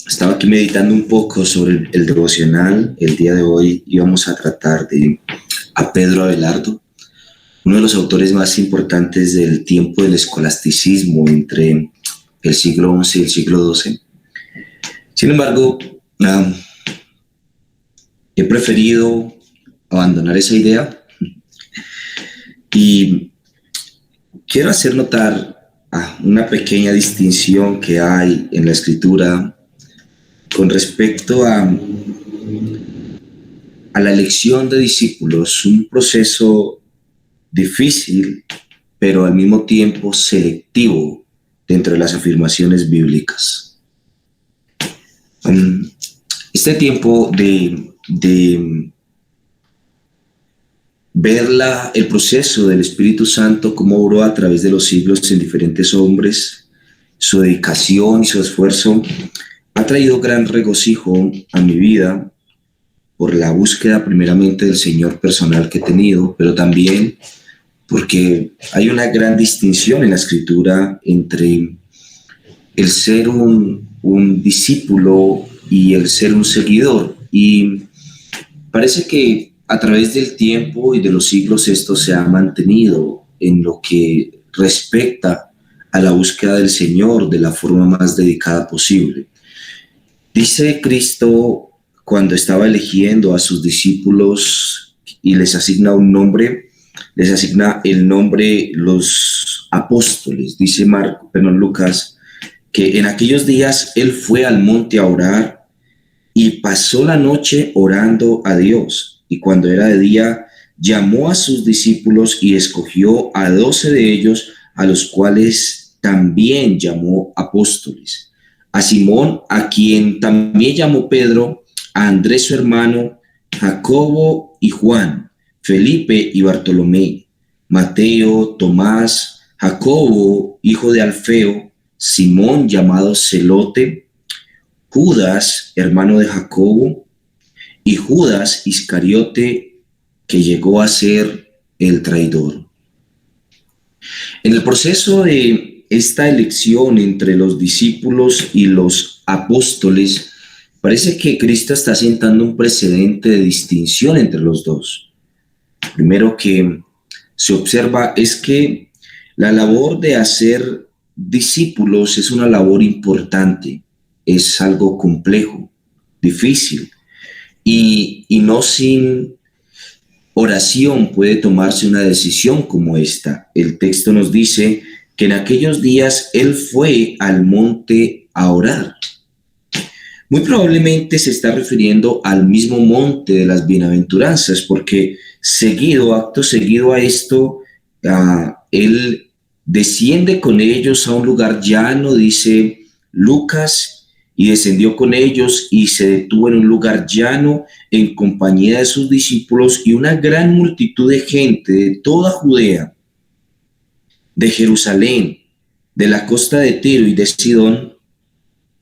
Estaba aquí meditando un poco sobre el devocional. El día de hoy íbamos a tratar a Pedro Abelardo, uno de los autores más importantes del tiempo del escolasticismo entre el siglo XI y el siglo XII. Sin embargo, he preferido abandonar esa idea y quiero hacer notar una pequeña distinción que hay en la escritura con respecto a la elección de discípulos, un proceso difícil, pero al mismo tiempo selectivo dentro de las afirmaciones bíblicas. Este tiempo de ver el proceso del Espíritu Santo, cómo obró a través de los siglos en diferentes hombres, su dedicación y su esfuerzo, ha traído gran regocijo a mi vida por la búsqueda primeramente del Señor personal que he tenido, pero también porque hay una gran distinción en la Escritura entre el ser un discípulo y el ser un seguidor. Y parece que a través del tiempo y de los siglos esto se ha mantenido en lo que respecta a la búsqueda del Señor de la forma más dedicada posible. Dice Cristo cuando estaba eligiendo a sus discípulos y les asigna un nombre, les asigna el nombre los apóstoles. Dice Lucas que en aquellos días él fue al monte a orar y pasó la noche orando a Dios. Y cuando era de día, llamó a sus discípulos y escogió a 12 de ellos, a los cuales también llamó apóstoles. A Simón, a quien también llamó Pedro, a Andrés su hermano, Jacobo y Juan, Felipe y Bartolomé, Mateo, Tomás, Jacobo, hijo de Alfeo, Simón llamado Celote, Judas, hermano de Jacobo, y Judas Iscariote, que llegó a ser el traidor. En el proceso de esta elección entre los discípulos y los apóstoles, parece que Cristo está sentando un precedente de distinción entre los dos. Primero que se observa es que la labor de hacer discípulos es una labor importante, es algo complejo, difícil, y no sin oración puede tomarse una decisión como esta. El texto nos dice que en aquellos días él fue al monte a orar. Muy probablemente se está refiriendo al mismo monte de las bienaventuranzas, porque acto seguido a esto, él desciende con ellos a un lugar llano, dice Lucas, y descendió con ellos y se detuvo en un lugar llano en compañía de sus discípulos y una gran multitud de gente de toda Judea, de Jerusalén, de la costa de Tiro y de Sidón,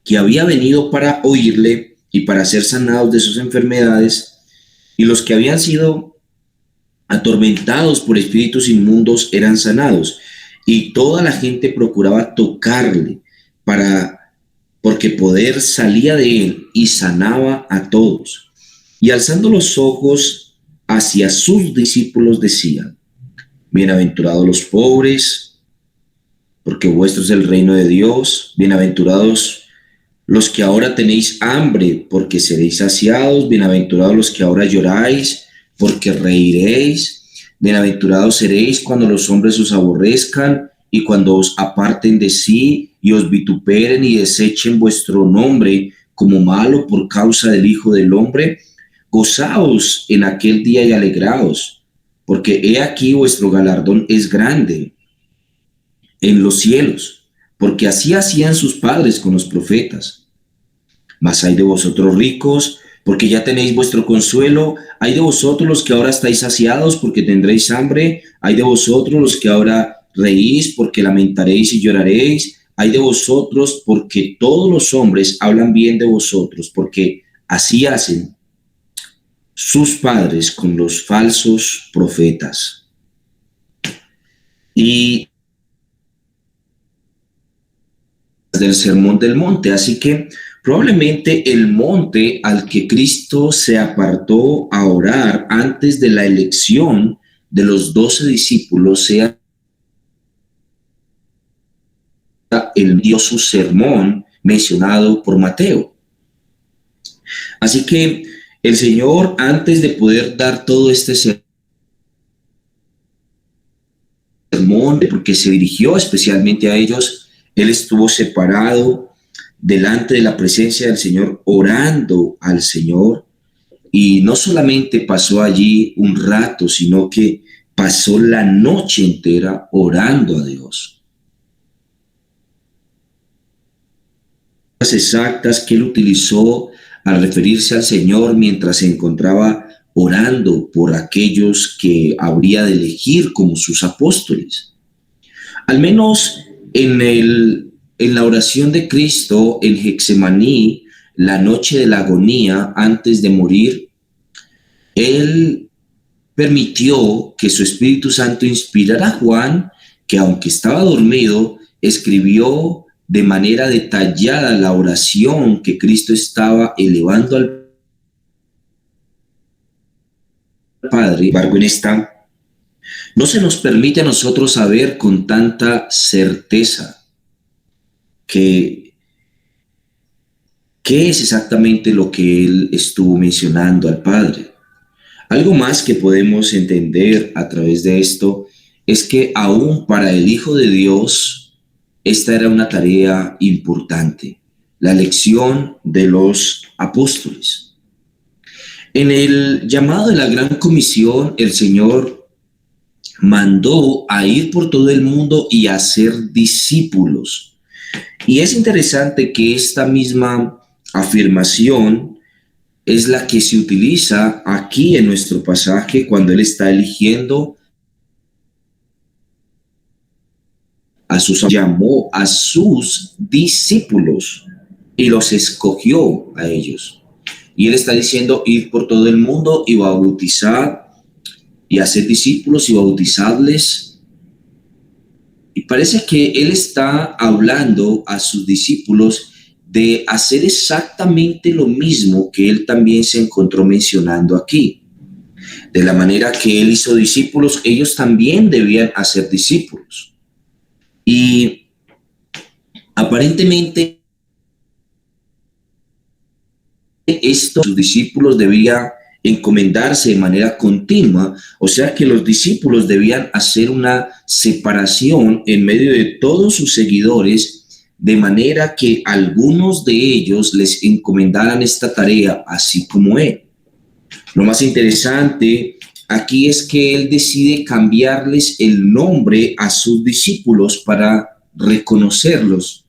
que había venido para oírle y para ser sanados de sus enfermedades, y los que habían sido atormentados por espíritus inmundos eran sanados, y toda la gente procuraba tocarle porque poder salía de él y sanaba a todos. Y alzando los ojos hacia sus discípulos decía: bienaventurados los pobres, porque vuestro es el reino de Dios. Bienaventurados los que ahora tenéis hambre, porque seréis saciados. Bienaventurados los que ahora lloráis, porque reiréis. Bienaventurados seréis cuando los hombres os aborrezcan y cuando os aparten de sí y os vituperen y desechen vuestro nombre como malo por causa del Hijo del Hombre. Gozaos en aquel día y alegraos, porque he aquí vuestro galardón es grande en los cielos, porque así hacían sus padres con los profetas. Mas hay de vosotros ricos, porque ya tenéis vuestro consuelo. Hay de vosotros los que ahora estáis saciados, porque tendréis hambre. Hay de vosotros los que ahora reís, porque lamentaréis y lloraréis. Hay de vosotros, porque todos los hombres hablan bien de vosotros, porque así hacen sus padres con los falsos profetas. Y del Sermón del Monte. Así que Probablemente el monte al que Cristo se apartó a orar antes de la elección de los 12 discípulos sea el dio su sermón mencionado por Mateo. Así que el Señor, antes de poder dar todo este sermón, porque se dirigió especialmente a ellos, Él estuvo separado delante de la presencia del Señor, orando al Señor, y no solamente pasó allí un rato, sino que pasó la noche entera orando a Dios. Las exactas que él utilizó al referirse al Señor mientras se encontraba orando por aquellos que habría de elegir como sus apóstoles. Al menos en la oración de Cristo en Getsemaní, la noche de la agonía antes de morir, Él permitió que su Espíritu Santo inspirara a Juan, que aunque estaba dormido, escribió de manera detallada la oración que Cristo estaba elevando al Padre. Sin embargo, en esta no se nos permite a nosotros saber con tanta certeza qué es exactamente lo que él estuvo mencionando al Padre. Algo más que podemos entender a través de esto es que aún para el Hijo de Dios, esta era una tarea importante, la elección de los apóstoles. En el llamado de la Gran Comisión, el Señor mandó a ir por todo el mundo y a hacer discípulos. Y es interesante que esta misma afirmación es la que se utiliza aquí en nuestro pasaje cuando Él está eligiendo llamó a sus discípulos y los escogió a ellos. Y Él está diciendo, ir por todo el mundo y bautizar y hacer discípulos y bautizarles. Y parece que Él está hablando a sus discípulos de hacer exactamente lo mismo que Él también se encontró mencionando aquí. De la manera que Él hizo discípulos, ellos también debían hacer discípulos. Y aparentemente sus discípulos debían encomendarse de manera continua, o sea que los discípulos debían hacer una separación en medio de todos sus seguidores, de manera que algunos de ellos les encomendaran esta tarea, así como Él. Lo más interesante aquí es que Él decide cambiarles el nombre a sus discípulos para reconocerlos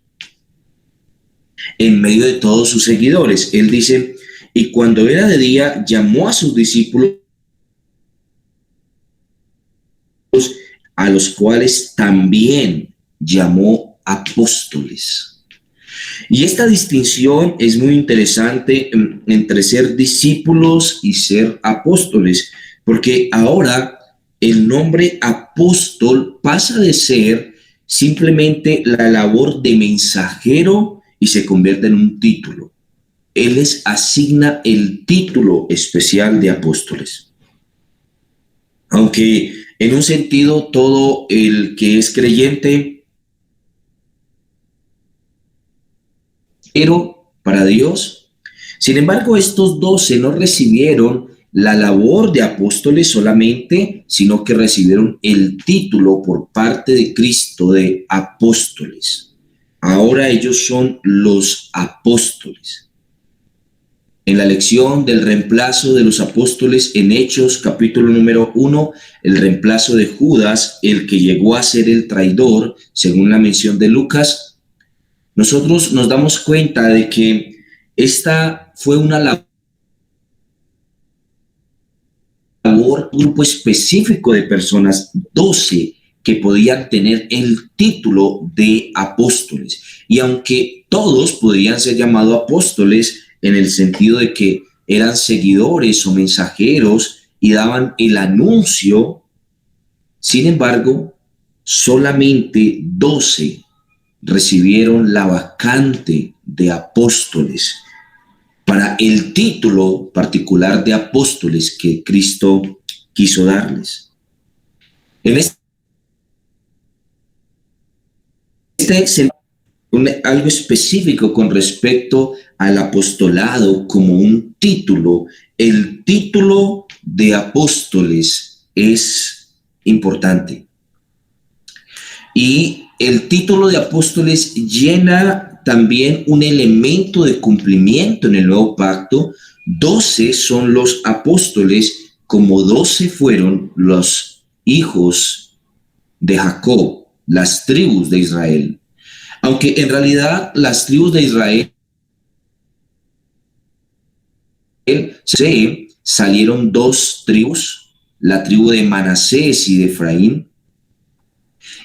en medio de todos sus seguidores. Él dice, y cuando era de día, llamó a sus discípulos, a los cuales también llamó apóstoles. Y esta distinción es muy interesante entre ser discípulos y ser apóstoles, porque ahora el nombre apóstol pasa de ser simplemente la labor de mensajero y se convierte en un título. Él les asigna el título especial de apóstoles. Aunque en un sentido todo el que es creyente, pero para Dios. Sin embargo, estos 12 no recibieron la labor de apóstoles solamente, sino que recibieron el título por parte de Cristo de apóstoles. Ahora ellos son los apóstoles. En la lección del reemplazo de los apóstoles en Hechos, capítulo número 1, el reemplazo de Judas, el que llegó a ser el traidor, según la mención de Lucas, nosotros nos damos cuenta de que esta fue una labor, un grupo específico de personas, 12, que podían tener el título de apóstoles. Y aunque todos podrían ser llamados apóstoles en el sentido de que eran seguidores o mensajeros y daban el anuncio, sin embargo, solamente 12 recibieron la vacante de apóstoles, para el título particular de apóstoles que Cristo quiso darles. En algo específico con respecto al apostolado como un título. El título de apóstoles es importante. Y el título de apóstoles llena también un elemento de cumplimiento en el nuevo pacto. 12 son los apóstoles, como 12 fueron los hijos de Jacob, las tribus de Israel. Aunque en realidad las tribus de Israel salieron 2 tribus, la tribu de Manasés y de Efraín.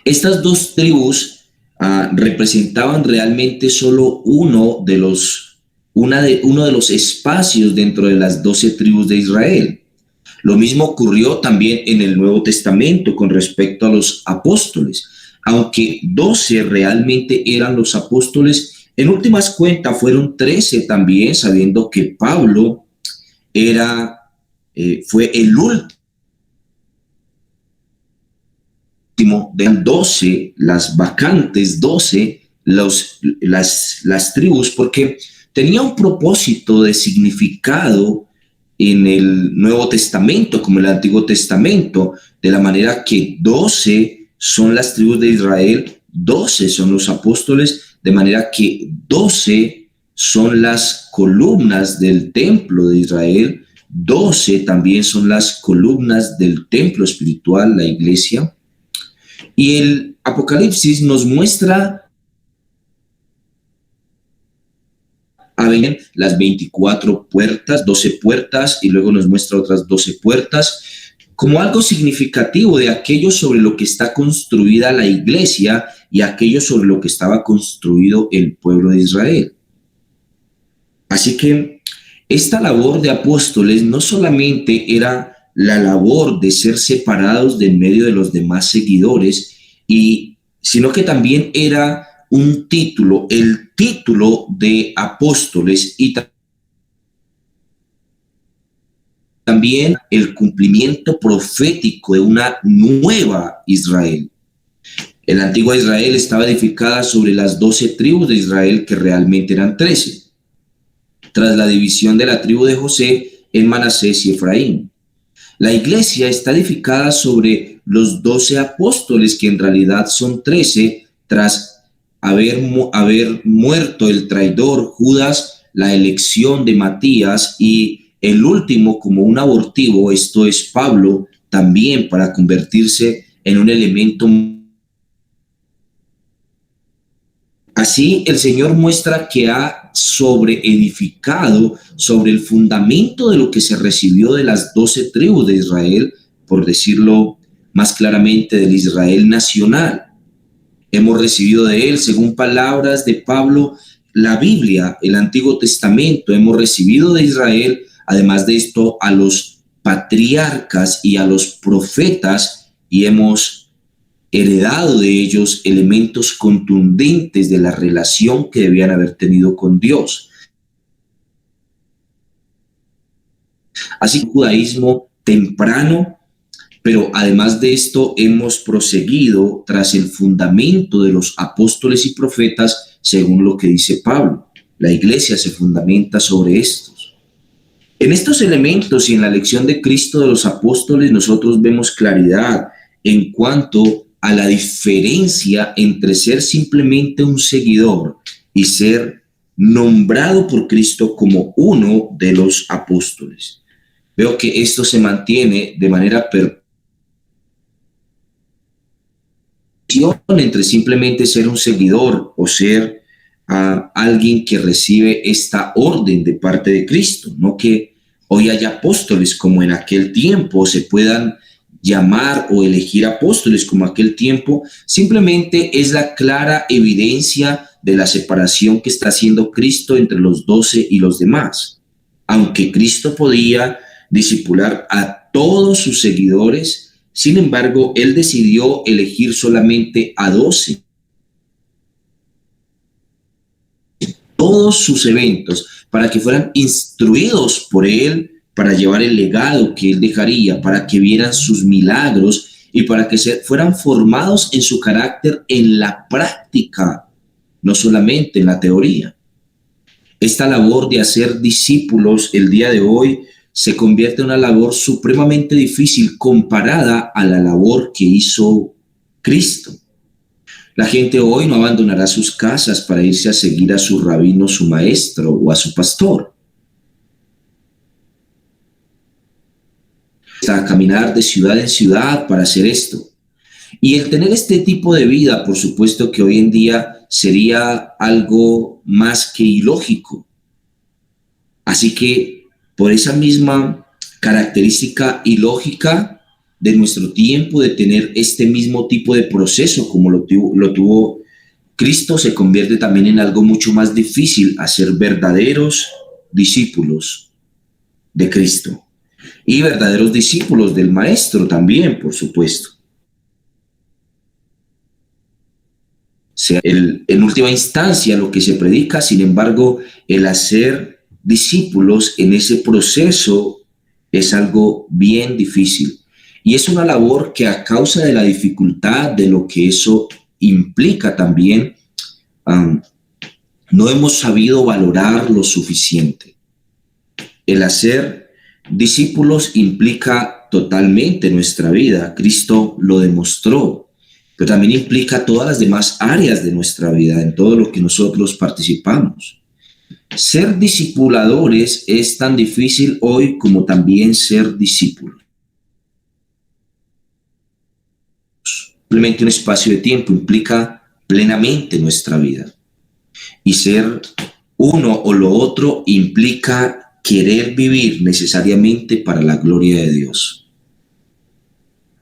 Estas 2 tribus representaban realmente solo uno de los espacios dentro de las 12 tribus de Israel. Lo mismo ocurrió también en el Nuevo Testamento con respecto a los apóstoles. Aunque 12 realmente eran los apóstoles, en últimas cuentas fueron 13 también, sabiendo que Pablo fue el último de 12, las vacantes 12, las tribus, porque tenía un propósito de significado en el Nuevo Testamento como el Antiguo Testamento, de la manera que 12 son las tribus de Israel, 12 son los apóstoles, de manera que 12 son las columnas del templo de Israel, 12 también son las columnas del templo espiritual, la iglesia. Y el Apocalipsis nos muestra las 24 puertas, 12 puertas, y luego nos muestra otras 12 puertas, como algo significativo de aquello sobre lo que está construida la iglesia y aquello sobre lo que estaba construido el pueblo de Israel. Así que esta labor de apóstoles no solamente era la labor de ser separados de en medio de los demás seguidores, sino que también era un título, el título de apóstoles, y también el cumplimiento profético de una nueva Israel. El antiguo Israel estaba edificada sobre las 12 tribus de Israel, que realmente eran 13, tras la división de la tribu de José en Manasés y Efraín. La iglesia está edificada sobre los 12 apóstoles, que en realidad son 13, tras haber muerto el traidor Judas, la elección de Matías, y el último como un abortivo, esto es Pablo, también para convertirse en un elemento. Así el Señor muestra que ha sobreedificado sobre el fundamento de lo que se recibió de las 12 tribus de Israel, por decirlo más claramente, del Israel nacional. Hemos recibido de él, según palabras de Pablo, la Biblia, el Antiguo Testamento. Hemos recibido de Israel, además de esto, a los patriarcas y a los profetas, y hemos heredado de ellos elementos contundentes de la relación que debían haber tenido con Dios. Así que el judaísmo temprano, pero además de esto hemos proseguido tras el fundamento de los apóstoles y profetas, según lo que dice Pablo. La iglesia se fundamenta sobre estos. En estos elementos y en la lección de Cristo de los apóstoles, nosotros vemos claridad en cuanto a la diferencia entre ser simplemente un seguidor y ser nombrado por Cristo como uno de los apóstoles. Veo que esto se mantiene de manera perpetua entre simplemente ser un seguidor o ser alguien que recibe esta orden de parte de Cristo. No que hoy haya apóstoles como en aquel tiempo, se puedan llamar o elegir apóstoles como aquel tiempo, simplemente es la clara evidencia de la separación que está haciendo Cristo entre los 12 y los demás. Aunque Cristo podía discipular a todos sus seguidores, sin embargo, él decidió elegir solamente a 12. todos sus eventos, para que fueran instruidos por Él, para llevar el legado que Él dejaría, para que vieran sus milagros y para que fueran formados en su carácter en la práctica, no solamente en la teoría. Esta labor de hacer discípulos el día de hoy se convierte en una labor supremamente difícil comparada a la labor que hizo Cristo. La gente hoy no abandonará sus casas para irse a seguir a su rabino, su maestro o a su pastor. A caminar de ciudad en ciudad para hacer esto. Y el tener este tipo de vida, por supuesto que hoy en día sería algo más que ilógico. Así que por esa misma característica ilógica de nuestro tiempo, de tener este mismo tipo de proceso como lo tuvo Cristo, se convierte también en algo mucho más difícil hacer verdaderos discípulos de Cristo y verdaderos discípulos del Maestro también, por supuesto. Sea en última instancia lo que se predica, sin embargo, el hacer discípulos en ese proceso es algo bien difícil. Y es una labor que a causa de la dificultad de lo que eso implica también, no hemos sabido valorar lo suficiente. El hacer discípulos implica totalmente nuestra vida. Cristo lo demostró, pero también implica todas las demás áreas de nuestra vida, en todo lo que nosotros participamos. Ser discipuladores es tan difícil hoy como también ser discípulos. Simplemente un espacio de tiempo implica plenamente nuestra vida. Y ser uno o lo otro implica querer vivir necesariamente para la gloria de Dios.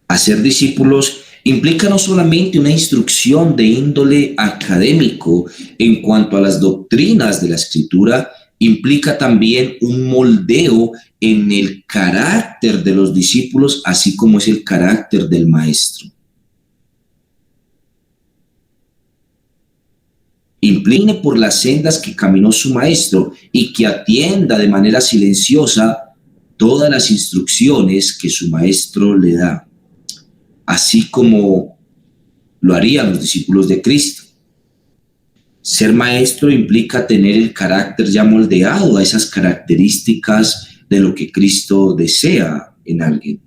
Hacer discípulos implica no solamente una instrucción de índole académico en cuanto a las doctrinas de la Escritura, implica también un moldeo en el carácter de los discípulos, así como es el carácter del Maestro. Incline por las sendas que caminó su Maestro y que atienda de manera silenciosa todas las instrucciones que su Maestro le da, así como lo harían los discípulos de Cristo. Ser maestro implica tener el carácter ya moldeado a esas características de lo que Cristo desea en alguien.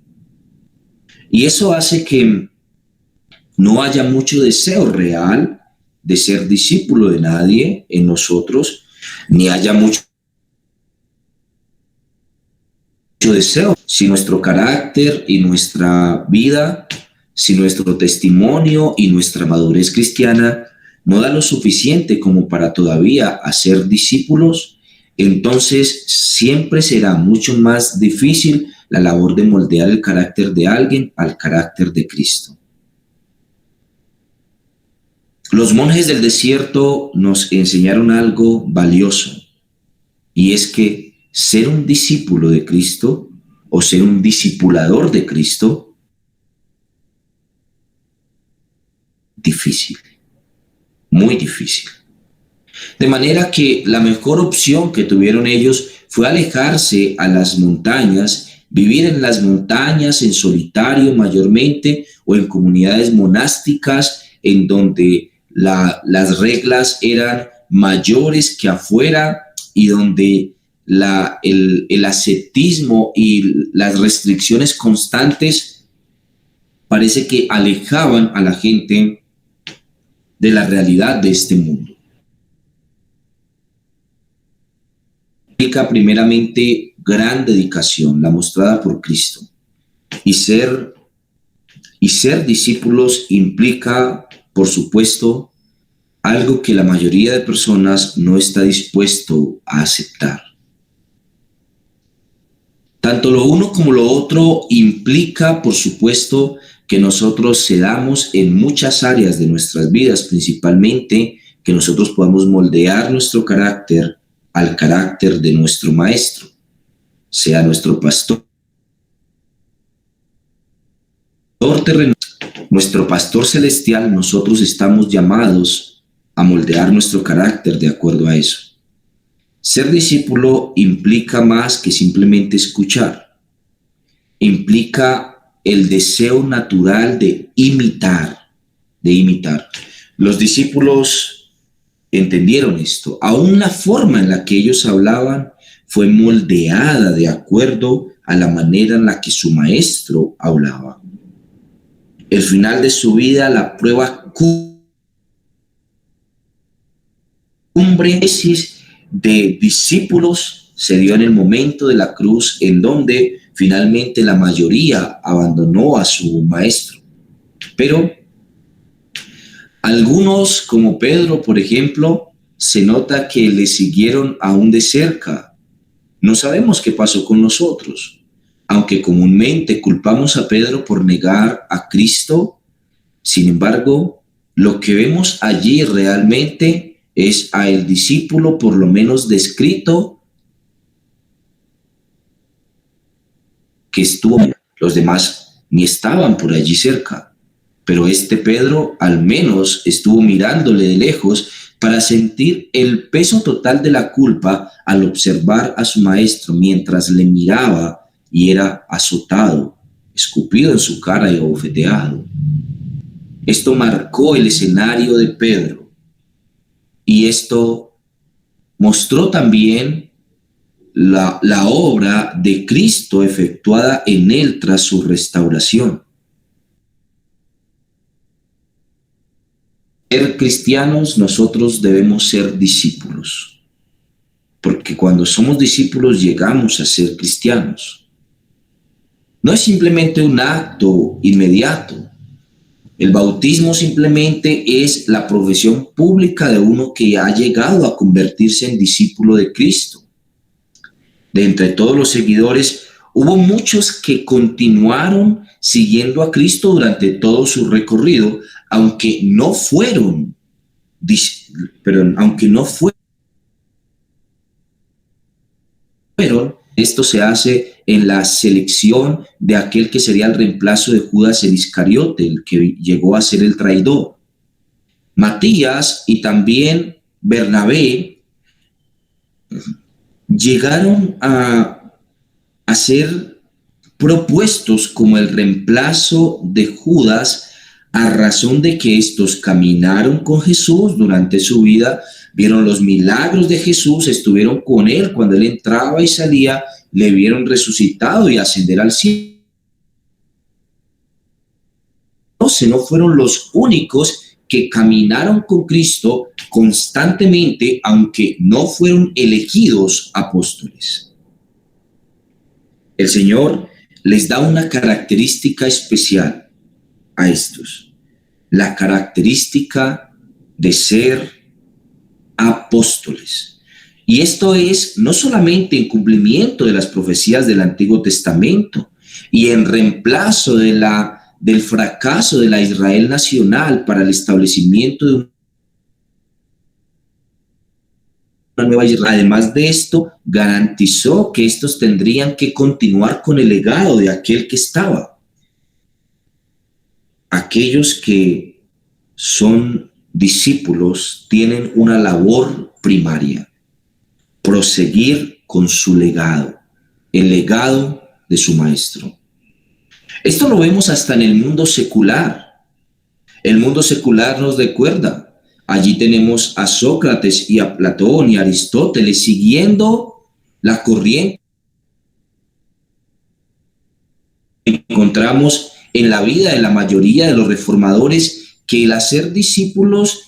Y eso hace que no haya mucho deseo real de ser discípulo de nadie en nosotros, ni haya mucho deseo si nuestro carácter y nuestra vida, si nuestro testimonio y nuestra madurez cristiana no da lo suficiente como para todavía hacer discípulos, entonces siempre será mucho más difícil la labor de moldear el carácter de alguien al carácter de Cristo. Los monjes del desierto nos enseñaron algo valioso, y es que ser un discípulo de Cristo o ser un discipulador de Cristo, difícil, muy difícil. De manera que la mejor opción que tuvieron ellos fue alejarse a las montañas, vivir en las montañas en solitario mayormente o en comunidades monásticas en donde las reglas eran mayores que afuera y donde el ascetismo y las restricciones constantes parece que alejaban a la gente de la realidad de este mundo. Implica primeramente gran dedicación, la mostrada por Cristo. Y ser discípulos implica, por supuesto, algo que la mayoría de personas no está dispuesto a aceptar. Tanto lo uno como lo otro implica, por supuesto, que nosotros cedamos en muchas áreas de nuestras vidas, principalmente que nosotros podamos moldear nuestro carácter al carácter de nuestro Maestro, sea nuestro pastor terrenal, nuestro pastor celestial. Nosotros estamos llamados a moldear nuestro carácter de acuerdo a eso. Ser discípulo implica más que simplemente escuchar. Implica el deseo natural de imitar, de imitar. Los discípulos entendieron esto. Aún la forma en la que ellos hablaban fue moldeada de acuerdo a la manera en la que su maestro hablaba. El final de su vida, la prueba cumbre de discípulos se dio en el momento de la cruz, en donde finalmente la mayoría abandonó a su maestro. Pero algunos, como Pedro, por ejemplo, se nota que le siguieron aún de cerca. No sabemos qué pasó con nosotros. Aunque comúnmente culpamos a Pedro por negar a Cristo, sin embargo, lo que vemos allí realmente es a el discípulo, por lo menos descrito, que estuvo. Los demás ni estaban por allí cerca, pero este Pedro al menos estuvo mirándole de lejos para sentir el peso total de la culpa al observar a su maestro mientras le miraba y era azotado, escupido en su cara y abofeteado. Esto marcó el escenario de Pedro y esto mostró también la obra de Cristo efectuada en él tras su restauración. Ser cristianos, nosotros debemos ser discípulos, porque cuando somos discípulos llegamos a ser cristianos. No es simplemente un acto inmediato. El bautismo simplemente es la profesión pública de uno que ha llegado a convertirse en discípulo de Cristo. De entre todos los seguidores, hubo muchos que continuaron siguiendo a Cristo durante todo su recorrido, aunque no fueron, esto se hace en la selección de aquel que sería el reemplazo de Judas el Iscariote, el que llegó a ser el traidor. Matías y también Bernabé llegaron a ser propuestos como el reemplazo de Judas a razón de que estos caminaron con Jesús durante su vida, vieron los milagros de Jesús, estuvieron con él cuando él entraba y salía, le vieron resucitado y ascender al cielo. No fueron los únicos que caminaron con Cristo constantemente, aunque no fueron elegidos apóstoles. El Señor les da una característica especial a estos, la característica de ser apóstoles. Y esto es no solamente en cumplimiento de las profecías del Antiguo Testamento y en reemplazo del fracaso de la Israel nacional para el establecimiento de una nueva Israel. Además de esto, garantizó que estos tendrían que continuar con el legado de aquel que estaba. Aquellos que son discípulos tienen una labor primaria: proseguir con su legado, el legado de su maestro. Esto lo vemos hasta en el mundo secular. El mundo secular nos recuerda. Allí tenemos a Sócrates y a Platón y a Aristóteles siguiendo la corriente. Encontramos en la vida de la mayoría de los reformadores que el hacer discípulos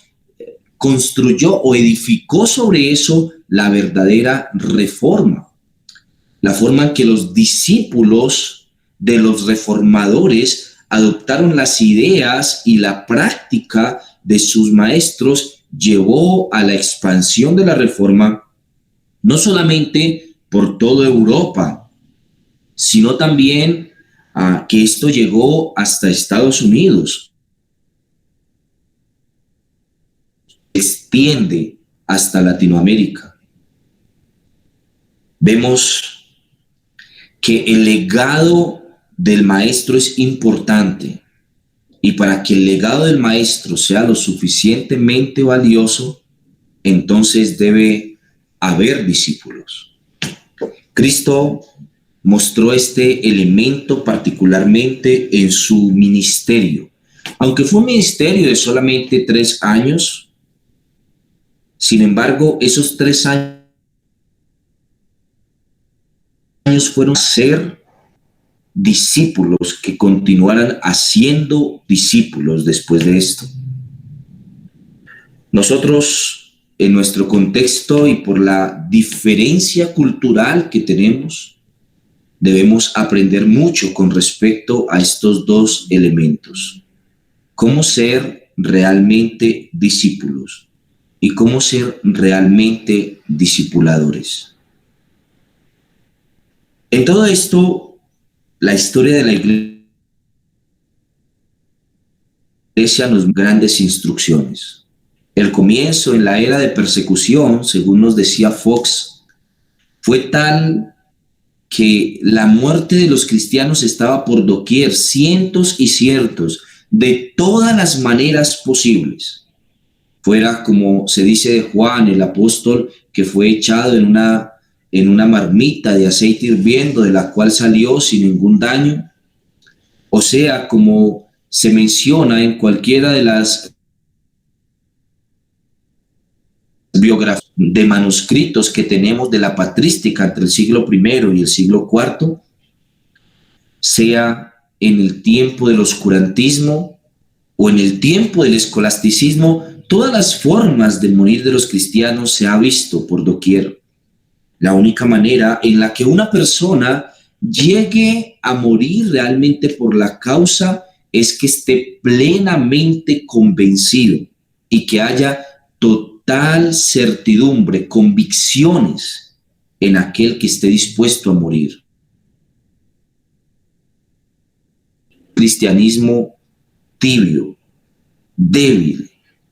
construyó o edificó sobre eso la verdadera reforma. La forma en que los discípulos de los reformadores adoptaron las ideas y la práctica de sus maestros llevó a la expansión de la reforma, no solamente por toda Europa, sino también a que esto llegó hasta Estados Unidos. Extiende hasta Latinoamérica. Vemos que el legado del maestro es importante, y para que el legado del maestro sea lo suficientemente valioso, entonces debe haber discípulos. Cristo mostró este elemento particularmente en su ministerio. Aunque fue un ministerio de solamente 3 años, sin embargo, esos 3 años fueron ser discípulos que continuaran haciendo discípulos después de esto. Nosotros, en nuestro contexto y por la diferencia cultural que tenemos, debemos aprender mucho con respecto a estos dos elementos. Cómo ser realmente discípulos y cómo ser realmente discipuladores. En todo esto, la historia de la iglesia nos da grandes instrucciones. El comienzo en la era de persecución, según nos decía Fox, fue tal que la muerte de los cristianos estaba por doquier, cientos y cientos, de todas las maneras posibles. Fuera, como se dice de Juan, el apóstol, que fue echado en una marmita de aceite hirviendo, de la cual salió sin ningún daño. O sea, como se menciona en cualquiera de las biografías de manuscritos que tenemos de la patrística entre el siglo I y el siglo IV, sea en el tiempo del oscurantismo o en el tiempo del escolasticismo, todas las formas de morir de los cristianos se ha visto por doquier. La única manera en la que una persona llegue a morir realmente por la causa es que esté plenamente convencido y que haya total certidumbre, convicciones en aquel que esté dispuesto a morir. Cristianismo tibio, débil,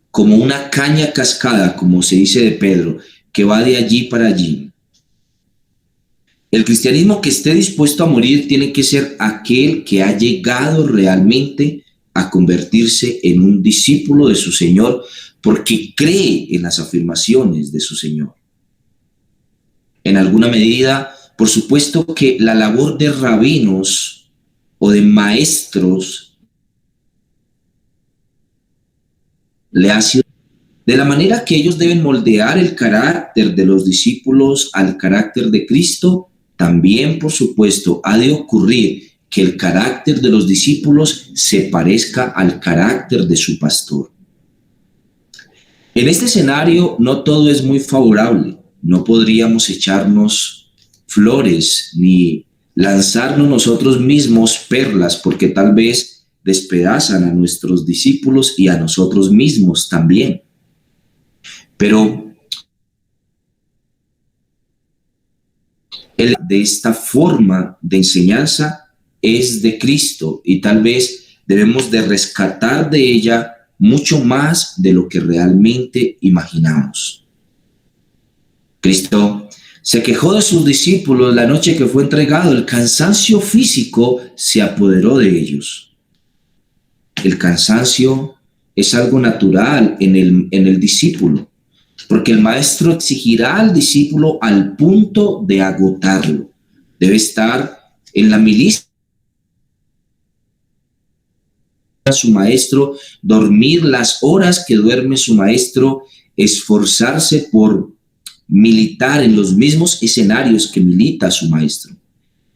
como una caña cascada, como se dice de Pedro, que va de allí para allí. El cristianismo que esté dispuesto a morir tiene que ser aquel que ha llegado realmente a convertirse en un discípulo de su Señor, porque cree en las afirmaciones de su Señor. En alguna medida, por supuesto que la labor de rabinos o de maestros le ha sido de la manera que ellos deben moldear el carácter de los discípulos al carácter de Cristo. También, por supuesto, ha de ocurrir que el carácter de los discípulos se parezca al carácter de su pastor. En este escenario no todo es muy favorable. No podríamos echarnos flores ni lanzarnos nosotros mismos perlas, porque tal vez despedazan a nuestros discípulos y a nosotros mismos también. Pero de esta forma de enseñanza es de Cristo y tal vez debemos de rescatar de ella mucho más de lo que realmente imaginamos. Cristo se quejó de sus discípulos la noche que fue entregado. El cansancio físico se apoderó de ellos. El cansancio es algo natural en el discípulo, porque el maestro exigirá al discípulo al punto de agotarlo. Debe estar en la milicia de su maestro, dormir las horas que duerme su maestro, esforzarse por militar en los mismos escenarios que milita su maestro.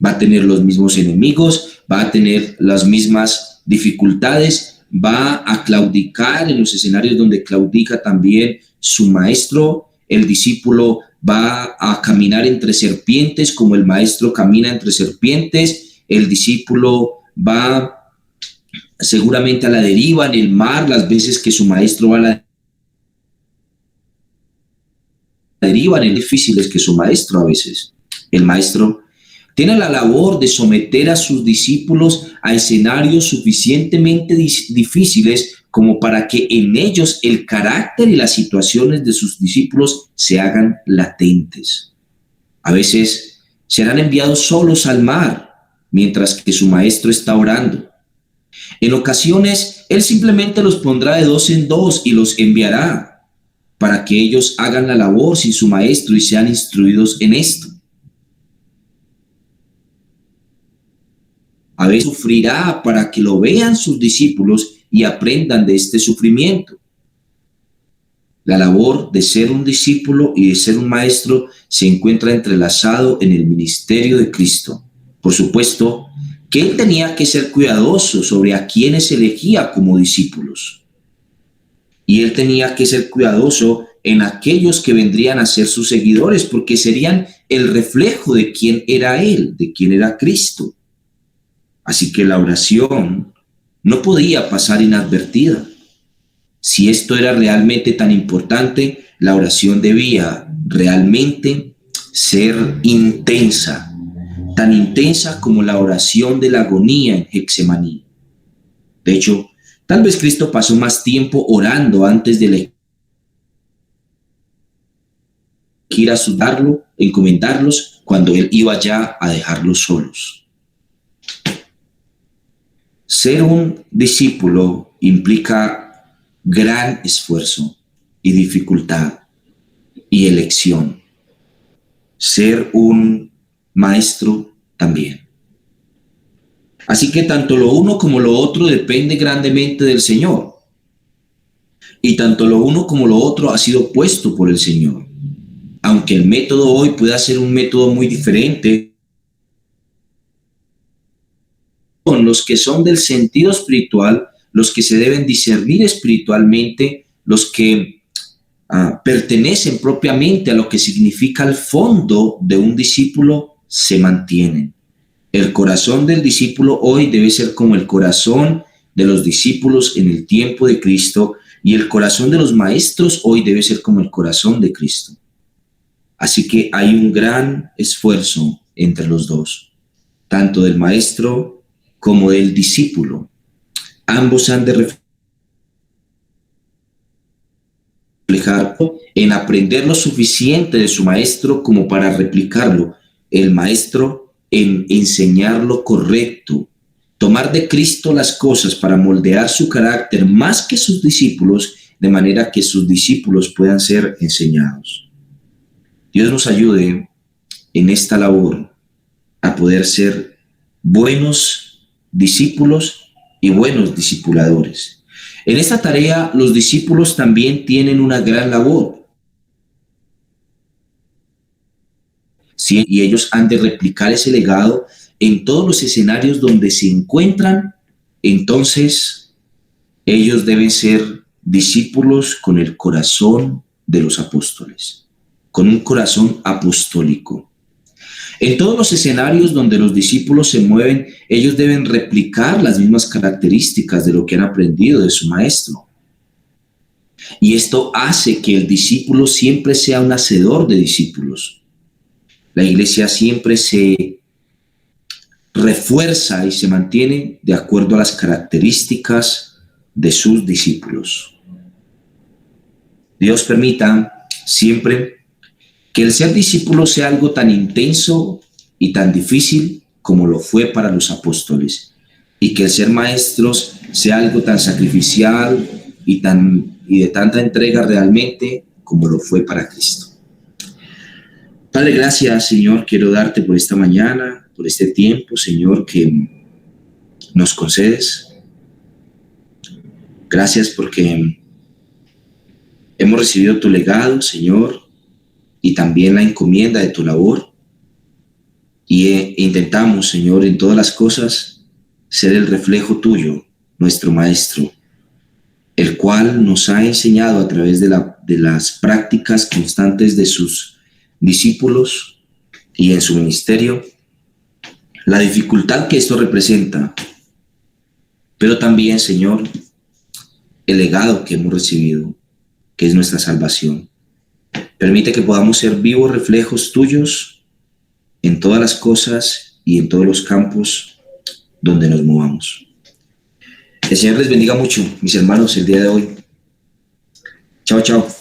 Va a tener los mismos enemigos, va a tener las mismas dificultades, va a claudicar en los escenarios donde claudica también su maestro. El discípulo va a caminar entre serpientes como el maestro camina entre serpientes. El discípulo va seguramente a la deriva en el mar las veces que su maestro va a la deriva en difíciles que su maestro a veces. El maestro tiene la labor de someter a sus discípulos a escenarios suficientemente difíciles como para que en ellos el carácter y las situaciones de sus discípulos se hagan latentes. A veces serán enviados solos al mar mientras que su maestro está orando. En ocasiones, él simplemente los pondrá de 2 en 2 y los enviará. para que ellos hagan la labor sin su maestro y sean instruidos en esto. A veces sufrirá para que lo vean sus discípulos y aprendan de este sufrimiento. La labor de ser un discípulo y de ser un maestro se encuentra entrelazado en el ministerio de Cristo. Por supuesto que él tenía que ser cuidadoso sobre a quienes elegía como discípulos. Y él tenía que ser cuidadoso en aquellos que vendrían a ser sus seguidores, porque serían el reflejo de quién era él, de quién era Cristo. Así que la oración no podía pasar inadvertida. Si esto era realmente tan importante, la oración debía realmente ser intensa, tan intensa como la oración de la agonía en Getsemaní. De hecho, tal vez Cristo pasó más tiempo orando antes de elegir a sudarlo, encomendarlos, cuando él iba ya a dejarlos solos. Ser un discípulo implica gran esfuerzo y dificultad y elección. Ser un maestro también. Así que tanto lo uno como lo otro depende grandemente del Señor. Y tanto lo uno como lo otro ha sido puesto por el Señor. Aunque el método hoy pueda ser un método muy diferente, con los que son del sentido espiritual, los que se deben discernir espiritualmente, los que pertenecen propiamente a lo que significa el fondo de un discípulo, se mantienen. El corazón del discípulo hoy debe ser como el corazón de los discípulos en el tiempo de Cristo, y el corazón de los maestros hoy debe ser como el corazón de Cristo. Así que hay un gran esfuerzo entre los dos, tanto del maestro como del discípulo. Ambos han de reflejar en aprender lo suficiente de su maestro como para replicarlo, el maestro en enseñar lo correcto, tomar de Cristo las cosas para moldear su carácter más que sus discípulos, de manera que sus discípulos puedan ser enseñados. Dios nos ayude en esta labor a poder ser buenos discípulos y buenos discipuladores. En esta tarea, los discípulos también tienen una gran labor. Sí, y ellos han de replicar ese legado en todos los escenarios donde se encuentran. Entonces, ellos deben ser discípulos con el corazón de los apóstoles, con un corazón apostólico. En todos los escenarios donde los discípulos se mueven, ellos deben replicar las mismas características de lo que han aprendido de su maestro. Y esto hace que el discípulo siempre sea un hacedor de discípulos. La iglesia siempre se refuerza y se mantiene de acuerdo a las características de sus discípulos. Dios permita siempre que el ser discípulo sea algo tan intenso y tan difícil como lo fue para los apóstoles, y que el ser maestros sea algo tan sacrificial y de tanta entrega realmente como lo fue para Cristo. Padre, gracias, Señor, quiero darte por esta mañana, por este tiempo, Señor, que nos concedes. Gracias porque hemos recibido tu legado, Señor, y también la encomienda de tu labor. Y intentamos, Señor, en todas las cosas, ser el reflejo tuyo, nuestro Maestro, el cual nos ha enseñado a través de las prácticas constantes de sus discípulos y en su ministerio, la dificultad que esto representa, pero también, Señor, el legado que hemos recibido, que es nuestra salvación. Permite que podamos ser vivos reflejos tuyos en todas las cosas y en todos los campos donde nos movamos. El Señor les bendiga mucho, mis hermanos, el día de hoy. Chao, chao.